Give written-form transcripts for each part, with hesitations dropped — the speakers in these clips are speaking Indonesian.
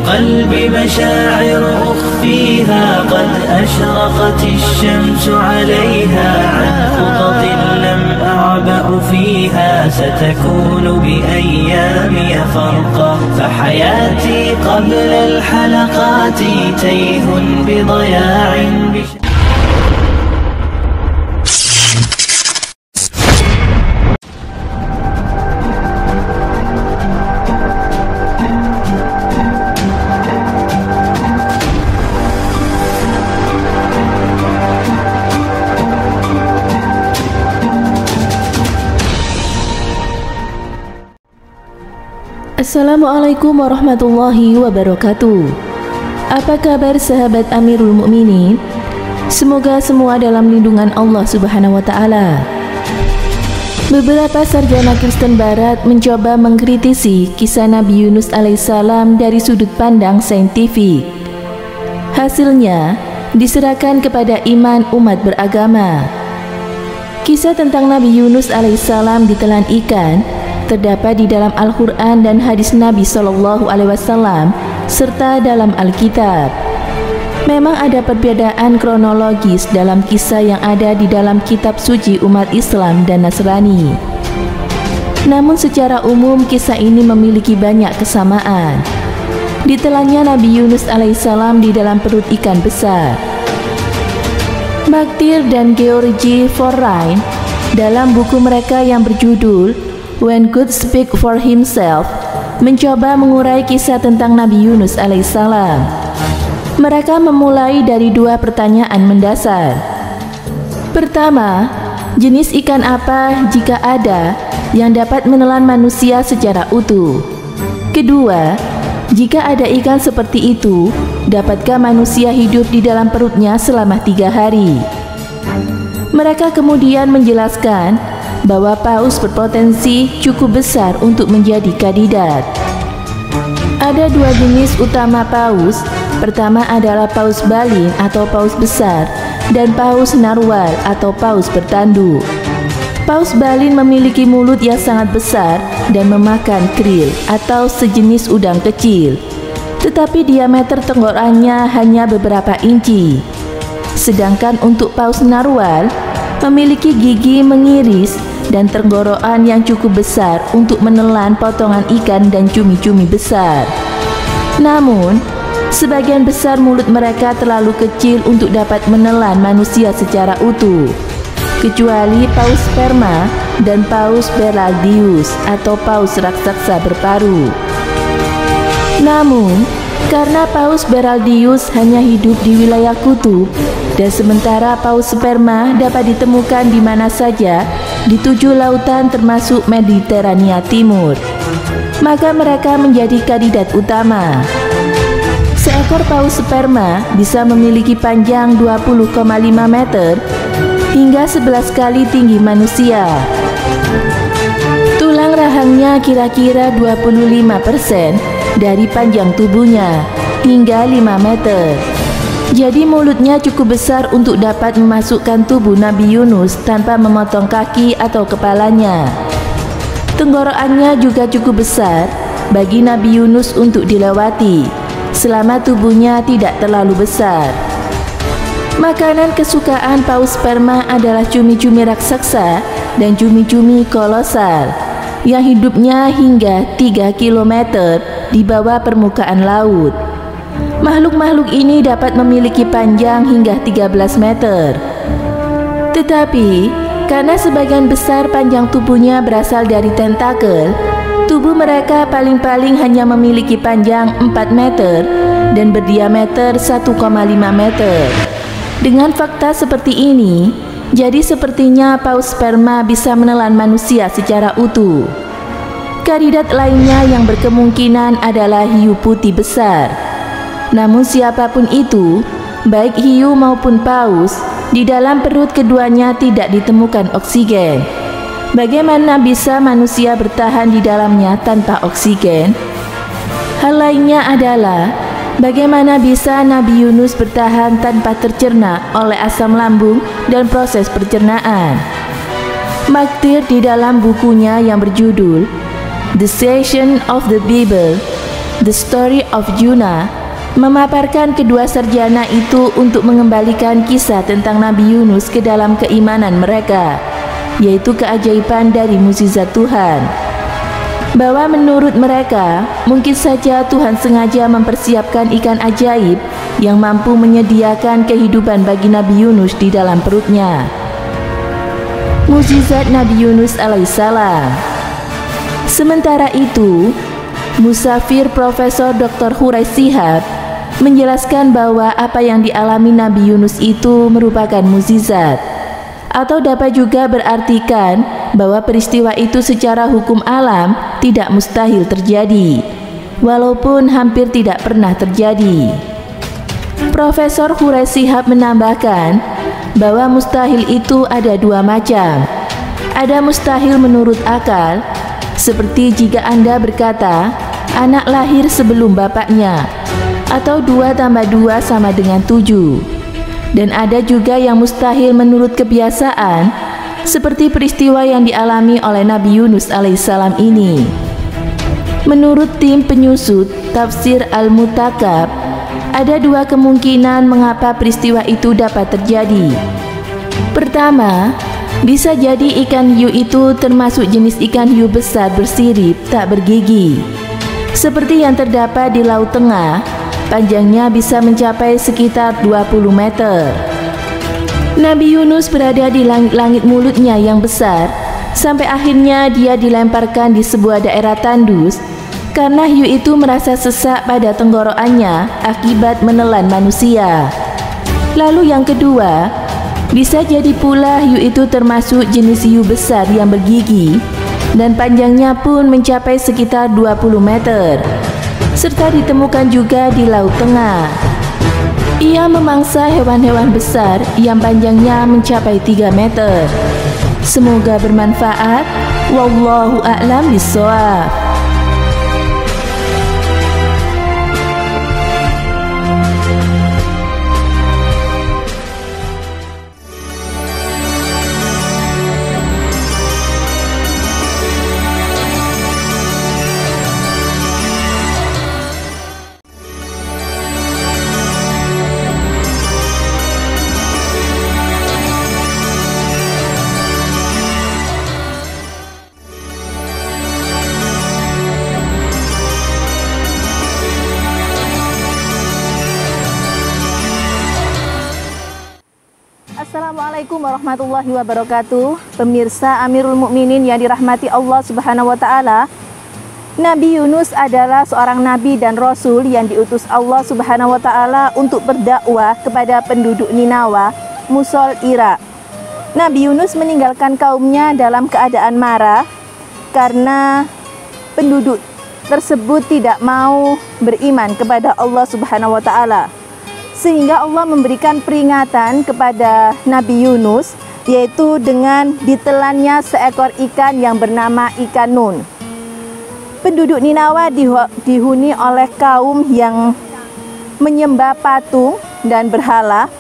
قلبي مشاعر أخفيها قد أشرقت الشمس عليها عن خطط لم أعبأ فيها ستكون بأيامي فرقا فحياتي قبل الحلقات تيه بضياع Assalamualaikum warahmatullahi wabarakatuh. Apa kabar sahabat Amirul Mukminin? Semoga semua dalam lindungan Allah Subhanahu wa taala. Beberapa sarjana Kristen Barat mencoba mengkritisi kisah Nabi Yunus alaihissalam dari sudut pandang saintifik. Hasilnya diserahkan kepada iman umat beragama. Kisah tentang Nabi Yunus alaihissalam ditelan ikan terdapat di dalam Al-Quran dan hadis Nabi SAW serta dalam Alkitab. Memang ada perbedaan kronologis dalam kisah yang ada di dalam kitab suci umat Islam dan Nasrani. Namun secara umum kisah ini memiliki banyak kesamaan. Ditelannya Nabi Yunus alaihissalam di dalam perut ikan besar. Magdir dan Georgi Forrain dalam buku mereka yang berjudul When God Speak for Himself mencoba mengurai kisah tentang Nabi Yunus alaihissalam. Mereka memulai dari dua pertanyaan mendasar. Pertama, jenis ikan apa jika ada yang dapat menelan manusia secara utuh? Kedua, jika ada ikan seperti itu, dapatkah manusia hidup di dalam perutnya selama 3 hari? Mereka kemudian menjelaskan bahwa paus berpotensi cukup besar untuk menjadi kandidat. Ada dua jenis utama paus. Pertama adalah paus balin atau paus besar dan paus narwal atau paus bertanduk. Paus balin memiliki mulut yang sangat besar dan memakan krill atau sejenis udang kecil, tetapi diameter tenggorokannya hanya beberapa inci. Sedangkan untuk paus narwal memiliki gigi mengiris dan tenggorokan yang cukup besar untuk menelan potongan ikan dan cumi-cumi besar. Namun, sebagian besar mulut mereka terlalu kecil untuk dapat menelan manusia secara utuh, kecuali paus sperma dan paus Beraldius atau paus raksasa berparu. Namun, karena paus Beraldius hanya hidup di wilayah kutub, dan sementara paus sperma dapat ditemukan di mana saja di 7 lautan termasuk Mediterania Timur, maka mereka menjadi kandidat utama. Seekor paus sperma bisa memiliki panjang 20,5 meter hingga 11 kali tinggi manusia. Tulang rahangnya kira-kira 25% dari panjang tubuhnya hingga 5 meter. Jadi mulutnya cukup besar untuk dapat memasukkan tubuh Nabi Yunus tanpa memotong kaki atau kepalanya. Tenggorokannya juga cukup besar bagi Nabi Yunus untuk dilewati selama tubuhnya tidak terlalu besar. Makanan kesukaan paus sperma adalah cumi-cumi raksasa dan cumi-cumi kolosal yang hidupnya hingga 3 km di bawah permukaan laut. Makhluk-makhluk ini dapat memiliki panjang hingga 13 meter. Tetapi, karena sebagian besar panjang tubuhnya berasal dari tentakel, tubuh mereka paling-paling hanya memiliki panjang 4 meter dan berdiameter 1,5 meter. Dengan fakta seperti ini, jadi sepertinya paus sperma bisa menelan manusia secara utuh. Kandidat lainnya yang berkemungkinan adalah hiu putih besar. Namun siapapun itu, baik hiu maupun paus, di dalam perut keduanya tidak ditemukan oksigen. Bagaimana bisa manusia bertahan di dalamnya tanpa oksigen? Hal lainnya adalah bagaimana bisa Nabi Yunus bertahan tanpa tercerna oleh asam lambung dan proses pencernaan. Magdir di dalam bukunya yang berjudul The Session of the Bible The Story of Jonah memaparkan kedua sarjana itu untuk mengembalikan kisah tentang Nabi Yunus ke dalam keimanan mereka, yaitu keajaiban dari mukjizat Tuhan. Bahwa menurut mereka, mungkin saja Tuhan sengaja mempersiapkan ikan ajaib yang mampu menyediakan kehidupan bagi Nabi Yunus di dalam perutnya. Mukjizat Nabi Yunus alaihissalam. Sementara itu, Musafir Profesor Dr. Hurais Shihab menjelaskan bahwa apa yang dialami Nabi Yunus itu merupakan mukjizat, atau dapat juga berartikan bahwa peristiwa itu secara hukum alam tidak mustahil terjadi, walaupun hampir tidak pernah terjadi. Profesor Hurais Shihab menambahkan bahwa mustahil itu ada dua macam. Ada mustahil menurut akal, seperti jika Anda berkata anak lahir sebelum bapaknya, atau 2 tambah 2 sama dengan 7. Dan ada juga yang mustahil menurut kebiasaan, seperti peristiwa yang dialami oleh Nabi Yunus alaihissalam ini. Menurut tim penyusut Tafsir Al-Mutakab, ada 2 kemungkinan mengapa peristiwa itu dapat terjadi. Pertama, bisa jadi ikan hiu itu termasuk jenis ikan hiu besar bersirip tak bergigi, seperti yang terdapat di Laut Tengah. Panjangnya bisa mencapai sekitar 20 meter. Nabi Yunus berada di langit-langit mulutnya yang besar, sampai akhirnya dia dilemparkan di sebuah daerah tandus, karena hiu itu merasa sesak pada tenggorokannya akibat menelan manusia. Lalu yang kedua, bisa jadi pula hiu itu termasuk jenis hiu besar yang bergigi, dan panjangnya pun mencapai sekitar 20 meter. Serta ditemukan juga di Laut Tengah. Ia memangsa hewan-hewan besar yang panjangnya mencapai 3 meter. Semoga bermanfaat. Wallahu a'lam bishawab. Assalamualaikum warahmatullahi wabarakatuh. Pemirsa Amirul Mukminin yang dirahmati Allah Subhanahu wa taala. Nabi Yunus adalah seorang nabi dan rasul yang diutus Allah Subhanahu wa taala untuk berdakwah kepada penduduk Ninawa, Mosul, Irak. Nabi Yunus meninggalkan kaumnya dalam keadaan marah karena penduduk tersebut tidak mau beriman kepada Allah Subhanahu wa taala. Sehingga Allah memberikan peringatan kepada Nabi Yunus, yaitu dengan ditelannya seekor ikan yang bernama ikan Nun. Penduduk Ninawa dihuni oleh kaum yang menyembah patung dan berhala.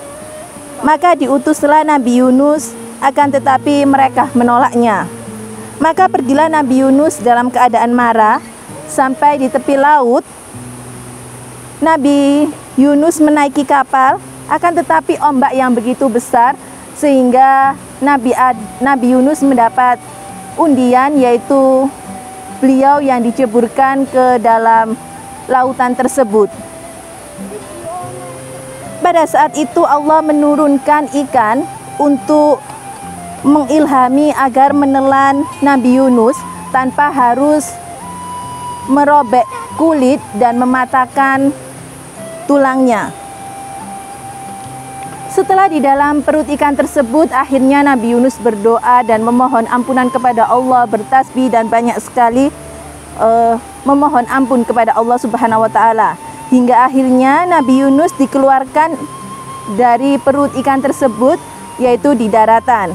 Maka diutuslah Nabi Yunus, akan tetapi mereka menolaknya. Maka pergilah Nabi Yunus dalam keadaan marah sampai di tepi laut. Nabi Yunus menaiki kapal, akan tetapi ombak yang begitu besar sehingga Nabi Yunus mendapat undian, yaitu beliau yang diceburkan ke dalam lautan tersebut. Pada saat itu Allah menurunkan ikan untuk mengilhami agar menelan Nabi Yunus tanpa harus merobek kulit dan mematahkan tulangnya. Setelah di dalam perut ikan tersebut, akhirnya Nabi Yunus berdoa dan memohon ampunan kepada Allah, bertasbih dan banyak sekali memohon ampun kepada Allah Subhanahu wa taala. Hingga akhirnya Nabi Yunus dikeluarkan dari perut ikan tersebut, yaitu di daratan.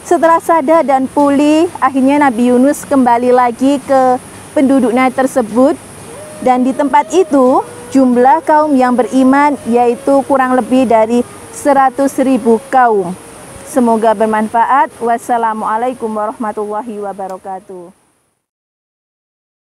Setelah sadar dan pulih, akhirnya Nabi Yunus kembali lagi ke penduduknya tersebut, dan di tempat itu jumlah kaum yang beriman yaitu kurang lebih dari 100.000 kaum. Semoga bermanfaat. Wassalamualaikum warahmatullahi wabarakatuh.